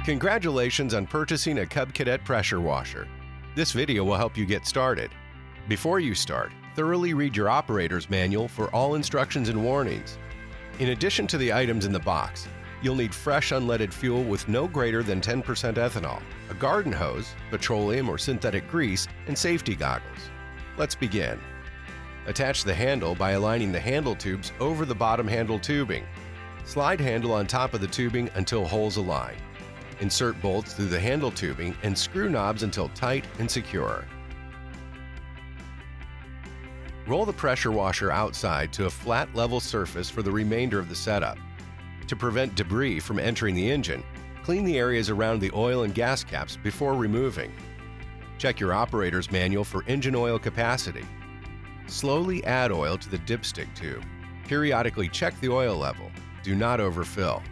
Congratulations on purchasing a Cub Cadet pressure washer. This video will help you get started. Before you start, thoroughly read your operator's manual for all instructions and warnings. In addition to the items in the box, you'll need fresh unleaded fuel with no greater than 10% ethanol, a garden hose, petroleum or synthetic grease, and safety goggles. Let's begin. Attach the handle by aligning the handle tubes over the bottom handle tubing. Slide handle on top of the tubing until holes align. Insert bolts through the handle tubing and screw knobs until tight and secure. Roll the pressure washer outside to a flat, level surface for the remainder of the setup. To prevent debris from entering the engine, clean the areas around the oil and gas caps before removing. Check your operator's manual for engine oil capacity. Slowly add oil to the dipstick tube. Periodically check the oil level. Do not overfill.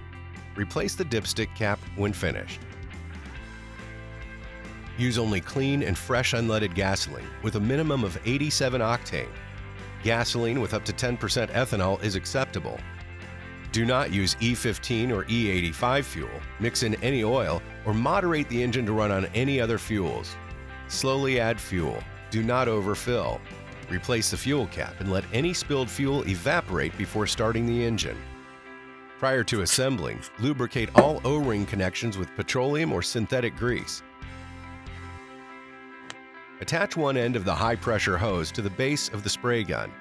Replace the dipstick cap when finished. Use only clean and fresh unleaded gasoline with a minimum of 87 octane. Gasoline with up to 10% ethanol is acceptable. Do not use E15 or E85 fuel, mix in any oil, or moderate the engine to run on any other fuels. Slowly add fuel. Do not overfill. Replace the fuel cap and let any spilled fuel evaporate before starting the engine. Prior to assembling, lubricate all O-ring connections with petroleum or synthetic grease. Attach one end of the high-pressure hose to the base of the spray gun.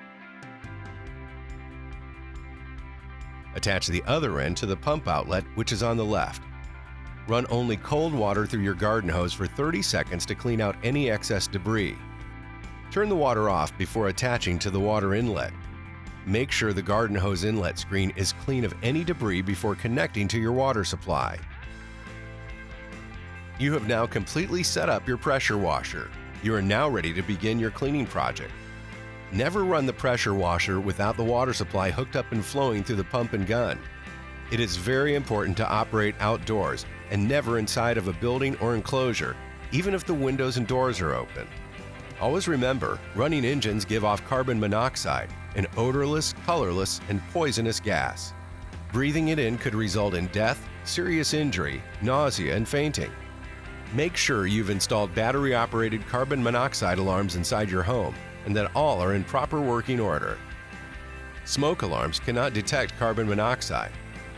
Attach the other end to the pump outlet, which is on the left. Run only cold water through your garden hose for 30 seconds to clean out any excess debris. Turn the water off before attaching to the water inlet. Make sure the garden hose inlet screen is clean of any debris before connecting to your water supply. You have now completely set up your pressure washer. You are now ready to begin your cleaning project. Never run the pressure washer without the water supply hooked up and flowing through the pump and gun. It is very important to operate outdoors and never inside of a building or enclosure, even if the windows and doors are open. Always remember, running engines give off carbon monoxide, an odorless, colorless, and poisonous gas. Breathing it in could result in death, serious injury, nausea, and fainting. Make sure you've installed battery-operated carbon monoxide alarms inside your home and that all are in proper working order. Smoke alarms cannot detect carbon monoxide.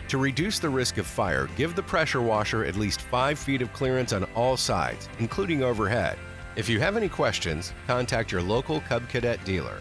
To reduce the risk of fire, give the pressure washer at least 5 feet of clearance on all sides, including overhead. If you have any questions, contact your local Cub Cadet dealer.